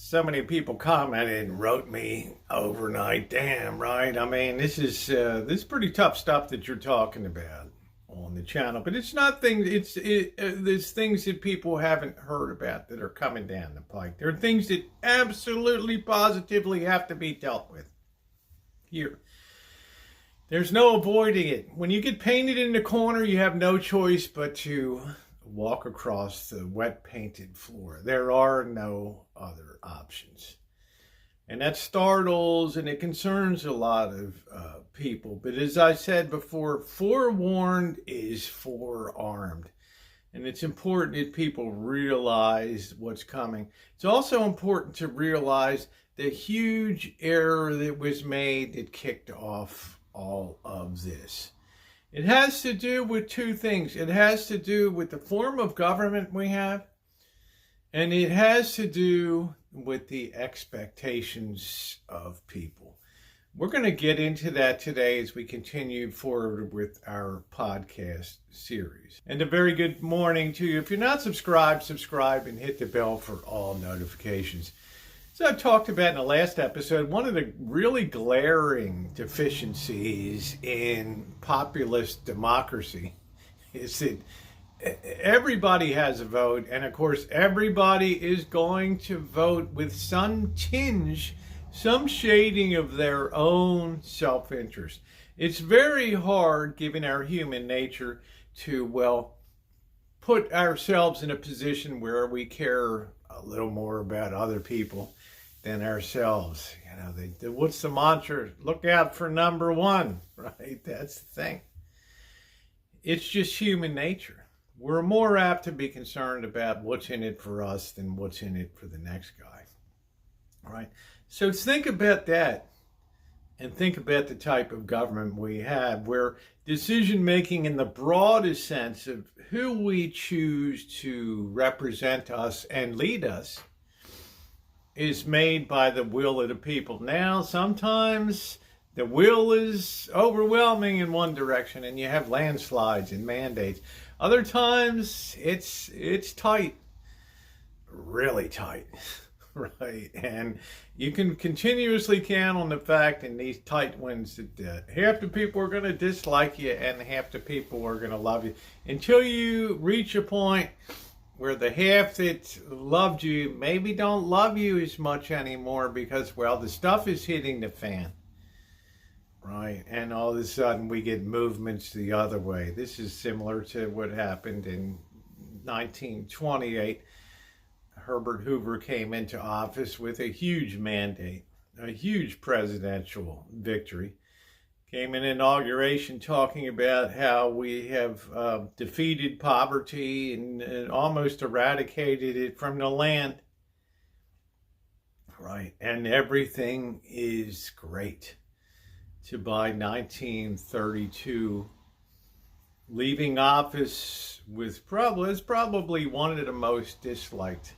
so many people commented and wrote me overnight. Damn, right? I mean, this is pretty tough stuff that you're talking about on the channel, but it's not things. There's things that people haven't heard about that are coming down the pike. There are things that absolutely, positively have to be dealt with here. There's no avoiding it. When you get painted in the corner, you have no choice but to walk across the wet painted floor. There are no other options. And that startles and it concerns a lot of people. But as I said before, forewarned is forearmed. And it's important that people realize what's coming. It's also important to realize the huge error that was made that kicked off all of this. It has to do with two things. It has to do with the form of government we have, and it has to do with the expectations of people. We're going to get into that today as we continue forward with our podcast series. And a very good morning to you. If you're not subscribed, subscribe and hit the bell for all notifications. So I talked about in the last episode, one of the really glaring deficiencies in populist democracy is that everybody has a vote. And of course, everybody is going to vote with some tinge, some shading of their own self-interest. It's very hard, given our human nature, to, put ourselves in a position where we care a little more about other people than ourselves. What's the mantra? Look out for number one, right? That's the thing. It's just human nature. We're more apt to be concerned about what's in it for us than what's in it for the next guy, right? So think about that and think about the type of government we have, where decision-making in the broadest sense of who we choose to represent us and lead us is made by the will of the people. Now, sometimes the will is overwhelming in one direction and you have landslides and mandates. Other times it's tight, really tight, right? And you can continuously count on the fact in these tight ones that half the people are going to dislike you and half the people are going to love you until you reach a point where the half that loved you maybe don't love you as much anymore because, the stuff is hitting the fan, right? And all of a sudden we get movements the other way. This is similar to what happened in 1928. Herbert Hoover came into office with a huge mandate, a huge presidential victory. Came in inauguration talking about how we have defeated poverty and almost eradicated it from the land. Right, and everything is great. To by 1932, leaving office with probably one of the most disliked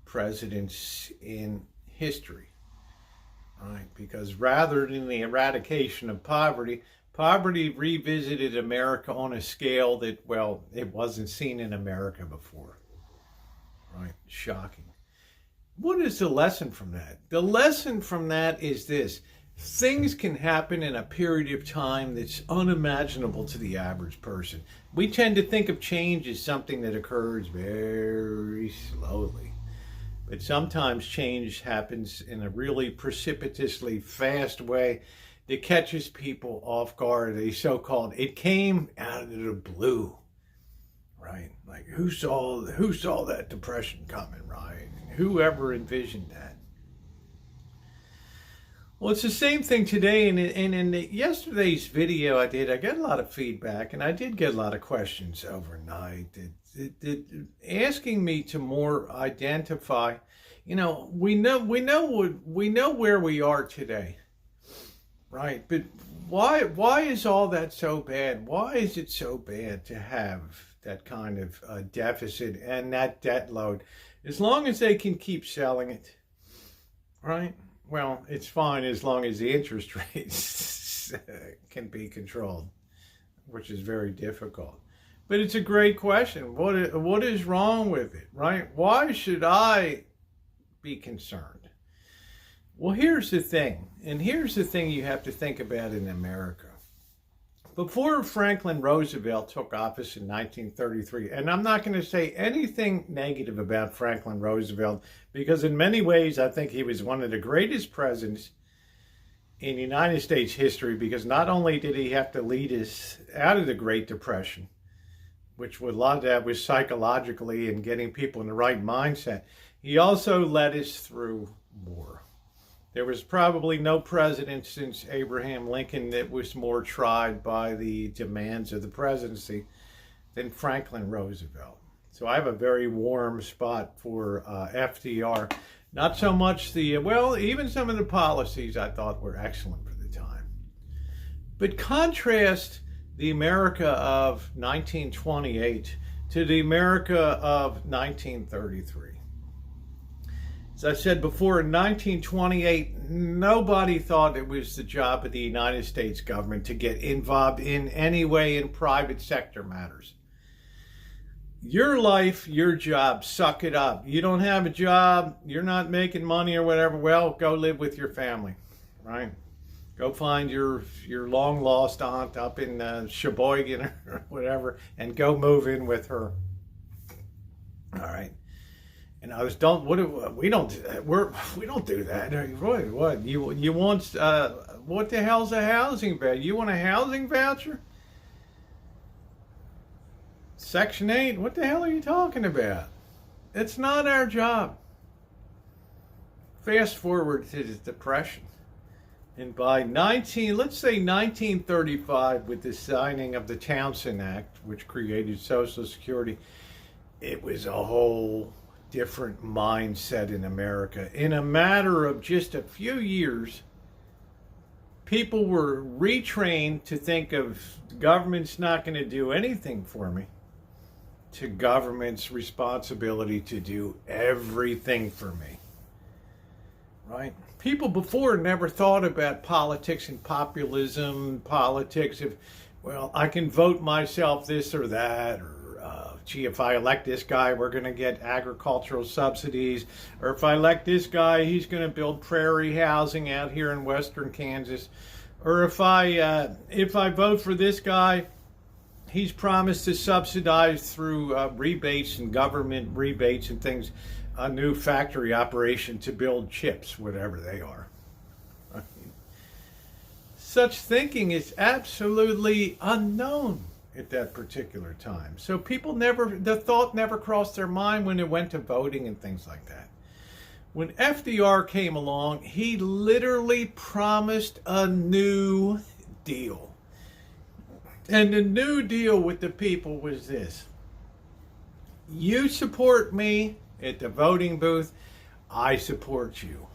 presidents in history. Right, because rather than the eradication of poverty revisited America on a scale that, it wasn't seen in America before. Right, shocking. What is the lesson from that? The lesson from that is this. Things can happen in a period of time that's unimaginable to the average person. We tend to think of change as something that occurs very slowly. But sometimes change happens in a really precipitously fast way that catches people off guard. It came out of the blue, right? Like who saw that depression coming, right? Whoever envisioned that? Well, it's the same thing today. And in yesterday's video I got a lot of feedback, and I did get a lot of questions overnight asking me to more identify. We know where we are today, right? But why is all that so bad? Why is it so bad to have that kind of deficit and that debt load? As long as they can keep selling it, right? It's fine as long as the interest rates can be controlled, which is very difficult. But it's a great question. What is wrong with it, right? Why should I be concerned. Well, here's the thing, and here's the thing you have to think about in America. Before Franklin Roosevelt took office in 1933, and I'm not going to say anything negative about Franklin Roosevelt, because in many ways I think he was one of the greatest presidents in United States history, because not only did he have to lead us out of the Great Depression, which a lot of that was psychologically and getting people in the right mindset, he also led us through war. There was probably no president since Abraham Lincoln that was more tried by the demands of the presidency than Franklin Roosevelt. So I have a very warm spot for FDR. Not so much even some of the policies I thought were excellent for the time. But contrast the America of 1928 to the America of 1933. As I said before, in 1928, nobody thought it was the job of the United States government to get involved in any way in private sector matters. Your life, your job, suck it up. You don't have a job, you're not making money or whatever, well, go live with your family, right? Go find your long lost aunt up in Sheboygan or whatever and go move in with her. All right. And others don't. We don't do that. We don't do that. What you want? What the hell's a housing voucher? You want a housing voucher? Section 8. What the hell are you talking about? It's not our job. Fast forward to the Depression, and by 1935, with the signing of the Townsend Act, which created Social Security, it was a whole different mindset in America. In a matter of just a few years, people were retrained to think of the government's not going to do anything for me, to government's responsibility to do everything for me. Right? People before never thought about politics and populism, politics of, well, I can vote myself this or that, or gee, if I elect this guy, we're going to get agricultural subsidies. Or if I elect this guy, he's going to build prairie housing out here in western Kansas. Or if I vote for this guy, he's promised to subsidize through rebates and government rebates and things, a new factory operation to build chips, whatever they are. Such thinking is absolutely unknown at that particular time. So the thought never crossed their mind when it went to voting and things like that. When FDR came along, he literally promised a new deal. And the new deal with the people was this: you support me at the voting booth, I support you.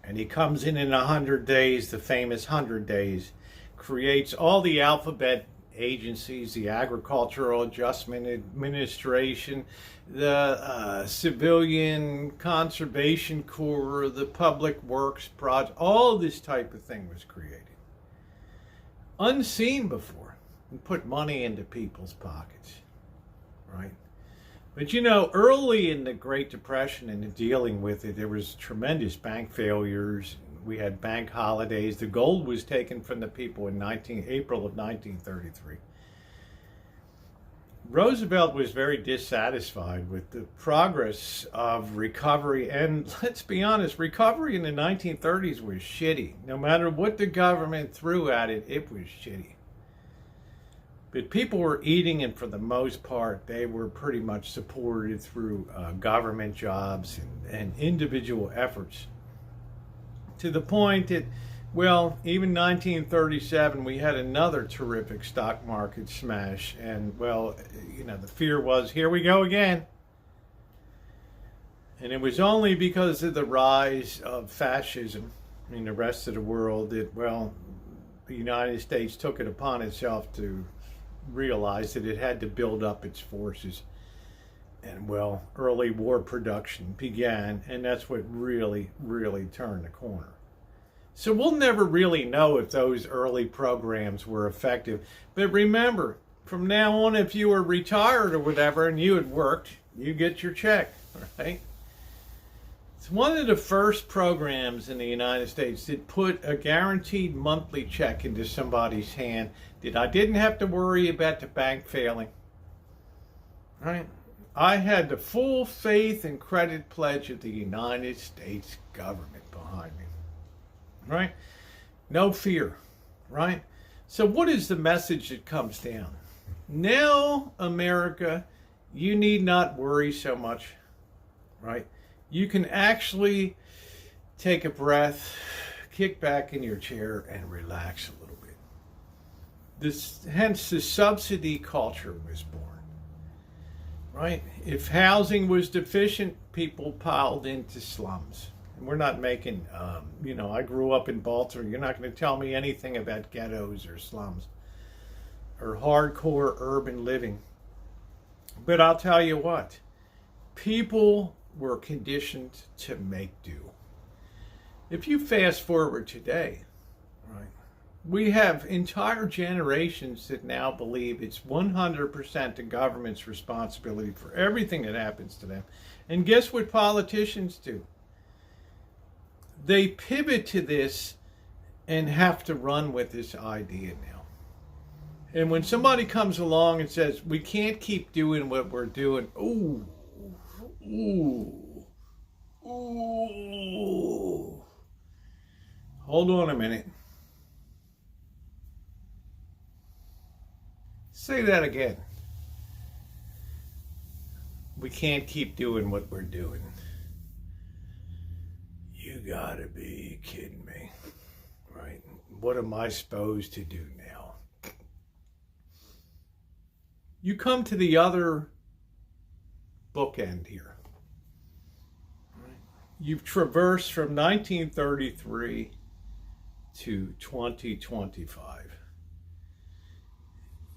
And he comes in 100 days, the famous 100 days, creates all the alphabet agencies, the Agricultural Adjustment Administration, the Civilian Conservation Corps, the Public Works Project, all this type of thing was created. Unseen before, and put money into people's pockets, right? But early in the Great Depression and dealing with it, there was tremendous bank failures. We had bank holidays. The gold was taken from the people in April of 1933. Roosevelt was very dissatisfied with the progress of recovery. And let's be honest, recovery in the 1930s was shitty. No matter what the government threw at it, it was shitty. But people were eating, and for the most part, they were pretty much supported through government jobs and individual efforts. To the point that, even 1937, we had another terrific stock market smash. And, the fear was, here we go again. And it was only because of the rise of fascism in the rest of the world that, the United States took it upon itself to realize that it had to build up its forces. And, early war production began, and that's what really, really turned the corner. So we'll never really know if those early programs were effective. But remember, from now on, if you were retired or whatever and you had worked, you get your check, right? It's one of the first programs in the United States that put a guaranteed monthly check into somebody's hand that I didn't have to worry about the bank failing. Right? I had the full faith and credit pledge of the United States government behind me. Right? No fear. Right? So what is the message that comes down? Now, America, you need not worry so much. Right? You can actually take a breath, kick back in your chair, and relax a little bit. Hence, the subsidy culture was born. Right? If housing was deficient, people piled into slums. And we're not making, I grew up in Baltimore. You're not going to tell me anything about ghettos or slums or hardcore urban living. But I'll tell you what, people were conditioned to make do. If you fast forward today, right, we have entire generations that now believe it's 100% the government's responsibility for everything that happens to them. And guess what politicians do? They pivot to this and have to run with this idea now. And when somebody comes along and says, we can't keep doing what we're doing, ooh, hold on a minute. Say that again. We can't keep doing what we're doing. You gotta be kidding me, right? What am I supposed to do now? You come to the other bookend here. Right? You've traversed from 1933 to 2025.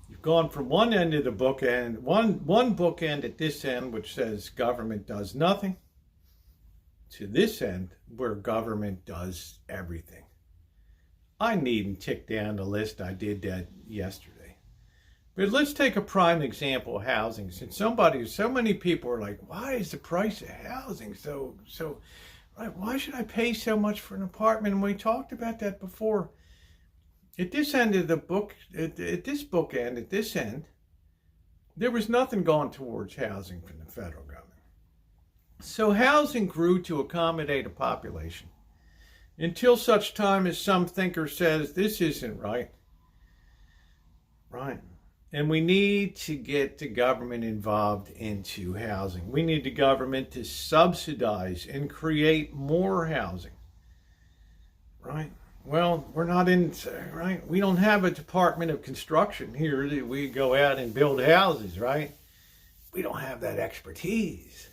You've gone from one end of the bookend, one bookend at this end, which says government does nothing, to this end where government does everything. I needn't tick down the list. I did that yesterday. But let's take a prime example of housing. Since so many people are like, why is the price of housing so right? Why should I pay so much for an apartment? And we talked about that before. At this end of the book, at this bookend, at this end, there was nothing going towards housing from the federal government. So housing grew to accommodate a population until such time as some thinker says this isn't right. Right. And we need to get the government involved into housing. We need the government to subsidize and create more housing. Right. Well, we're not in, right? We don't have a Department of Construction here that we go out and build houses, right? We don't have that expertise.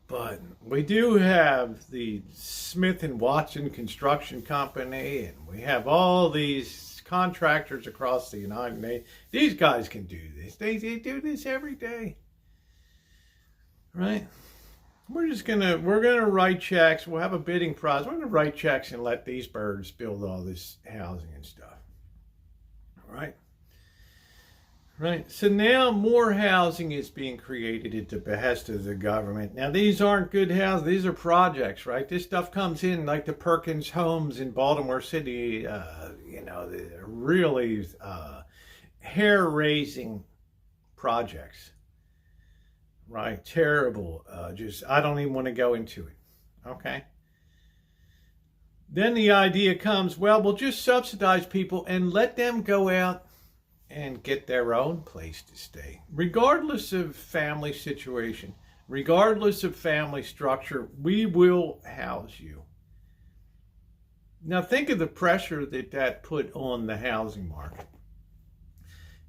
But we do have the Smith & Watson Construction Company, and we have all these contractors across the United States. These guys can do this. They do this every day. Right? We're gonna write checks. We'll have a bidding process. We're gonna write checks and let these birds build all this housing and stuff. Right? Right. So now more housing is being created at the behest of the government. Now these aren't good houses. These are projects, right? This stuff comes in like the Perkins homes in Baltimore City. They're really hair-raising projects. Right? Terrible. I don't even want to go into it. Okay? Then the idea comes, well, we'll just subsidize people and let them go out and get their own place to stay. Regardless of family situation, regardless of family structure, we will house you. Now think of the pressure that put on the housing market.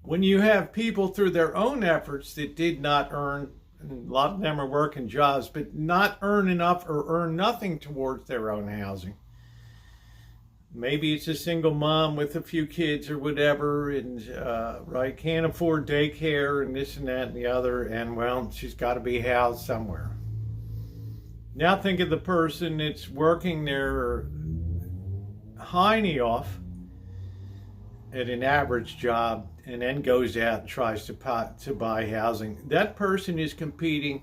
When you have people through their own efforts that did not earn, and a lot of them are working jobs, but not earn enough or earn nothing towards their own housing. Maybe it's a single mom with a few kids or whatever, and right, can't afford daycare and this and that and the other, and well, she's got to be housed somewhere. Now think of the person that's working their hiney off at an average job and then goes out and tries to buy housing. That person is competing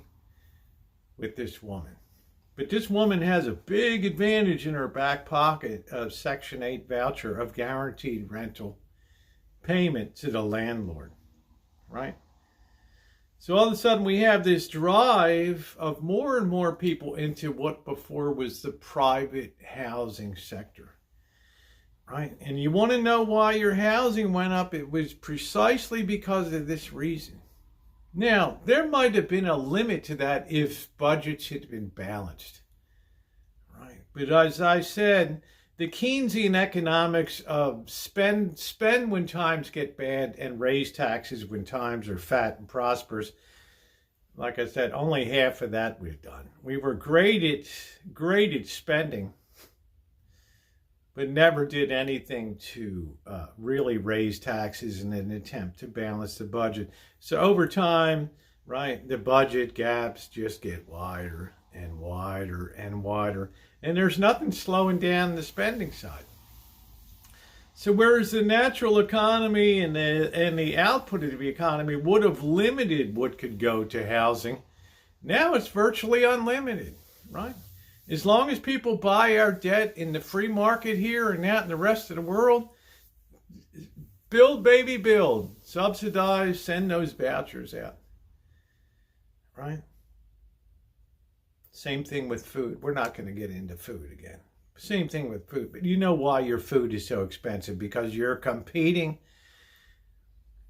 with this woman. But this woman has a big advantage in her back pocket of Section 8 voucher of guaranteed rental payment to the landlord, right? So all of a sudden we have this drive of more and more people into what before was the private housing sector, right? And you want to know why your housing went up? It was precisely because of this reason. Now, there might have been a limit to that if budgets had been balanced, right? But as I said, the Keynesian economics of spend when times get bad and raise taxes when times are fat and prosperous. Like I said, only half of that we've done. We were great at spending, but never did anything to really raise taxes in an attempt to balance the budget. So over time, right, the budget gaps just get wider and wider and wider. And there's nothing slowing down the spending side. So whereas the natural economy and the output of the economy would have limited what could go to housing, now it's virtually unlimited, right? As long as people buy our debt in the free market here and out in the rest of the world, build, baby, build. Subsidize, send those vouchers out, right? Same thing with food. We're not going to get into food again. Same thing with food. But you know why your food is so expensive? Because you're competing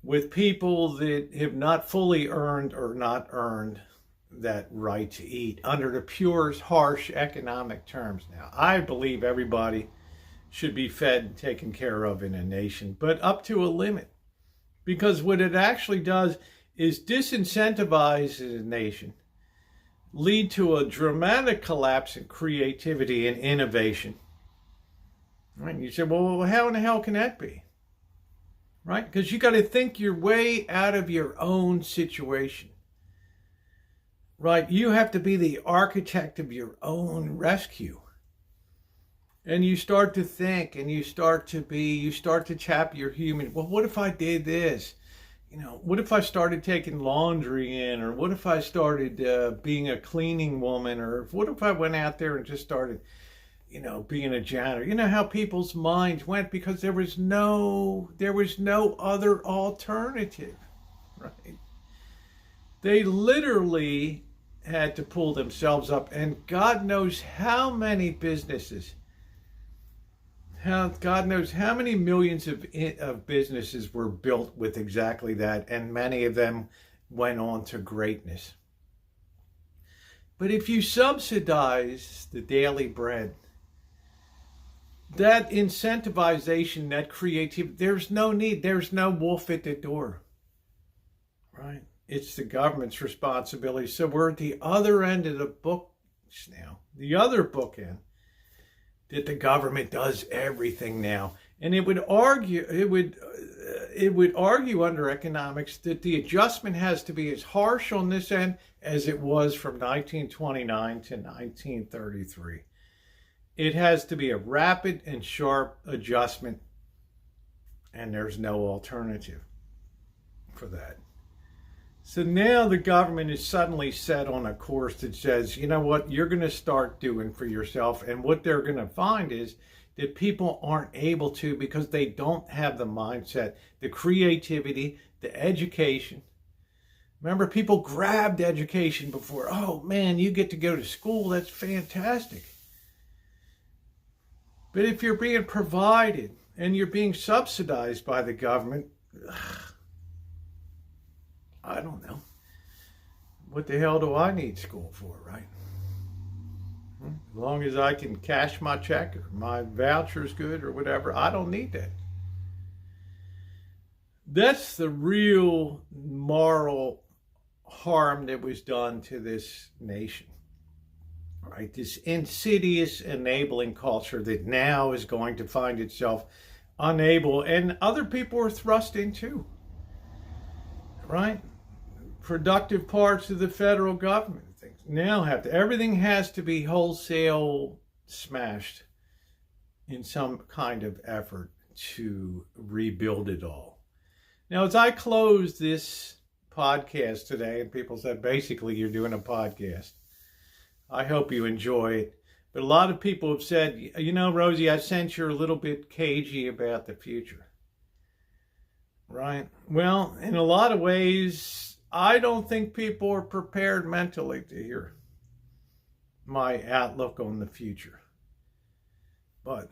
with people that have not fully earned or not earned that right to eat under the purest, harsh economic terms. Now, I believe everybody should be fed and taken care of in a nation, but up to a limit. Because what it actually does is disincentivize a nation, lead to a dramatic collapse in creativity and innovation. Right? And you say, well, how in the hell can that be? Right? Because you got to think your way out of your own situation. Right? You have to be the architect of your own rescue. And you start to think and you start to tap your human. Well, what if I did this? You know, what if I started taking laundry in? Or what if I started being a cleaning woman? Or what if I went out there and just started, you know, being a janitor? You know how people's minds went because there was no other alternative, right? They literally had to pull themselves up, and God knows how many businesses, God knows how many millions of businesses were built with exactly that, and many of them went on to greatness. But if you subsidize the daily bread, that incentivization, that creativity, there's no need, there's no wolf at the door, right? It's the government's responsibility. So we're at the other end of the books now, the other bookend, that the government does everything now. And it would argue under economics that the adjustment has to be as harsh on this end as it was from 1929 to 1933. It has to be a rapid and sharp adjustment, and there's no alternative for that. So now the government is suddenly set on a course that says, you know what, you're going to start doing for yourself. And what they're going to find is that people aren't able to because they don't have the mindset, the creativity, the education. Remember, people grabbed education before. Oh, man, you get to go to school. That's fantastic. But if you're being provided and you're being subsidized by the government, I don't know. What the hell do I need school for, right? As long as I can cash my check or my voucher's good or whatever, I don't need that. That's the real moral harm that was done to this nation, right? This insidious enabling culture that now is going to find itself unable, and other people are thrust into, right? Productive parts of the federal government things now everything has to be wholesale smashed in some kind of effort to rebuild it all. Now, as I close this podcast today, and people said, basically, you're doing a podcast. I hope you enjoy it. But a lot of people have said, you know, Rosie, I sense you're a little bit cagey about the future. Right? Well, in a lot of ways, I don't think people are prepared mentally to hear my outlook on the future. But,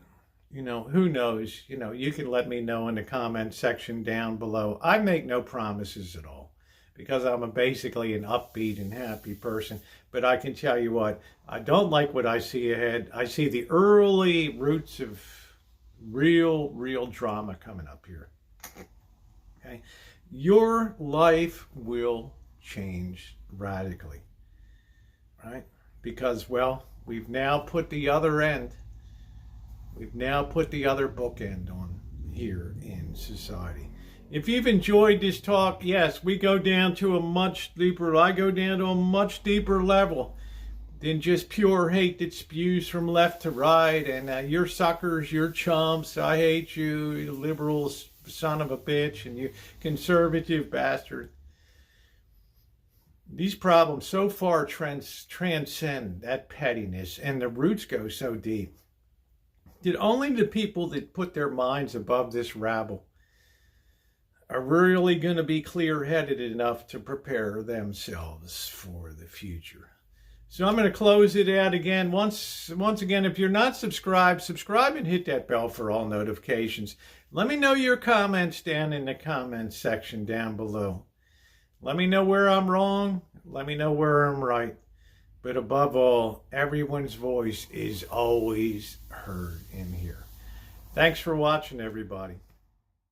you know, who knows? You know, you can let me know in the comment section down below. I make no promises at all because I'm basically an upbeat and happy person. But I can tell you what, I don't like what I see ahead. I see the early roots of real drama coming up here. Okay? Your life will change radically, right? Because, well, we've now put the other end. We've now put the other bookend on here in society. If you've enjoyed this talk, yes, we go down to a much deeper, I go down to a much deeper level than just pure hate that spews from left to right. And you're suckers, you're chumps, I hate you, you liberals, son of a bitch, and you conservative bastard. These problems so far transcend that pettiness, and the roots go so deep that only the people that put their minds above this rabble are really going to be clear-headed enough to prepare themselves for the future. So I'm going to close it out again. Once again, if you're not subscribed, subscribe and hit that bell for all notifications. Let me know your comments down in the comments section down below. Let me know where I'm wrong. Let me know where I'm right. But above all, everyone's voice is always heard in here. Thanks for watching, everybody.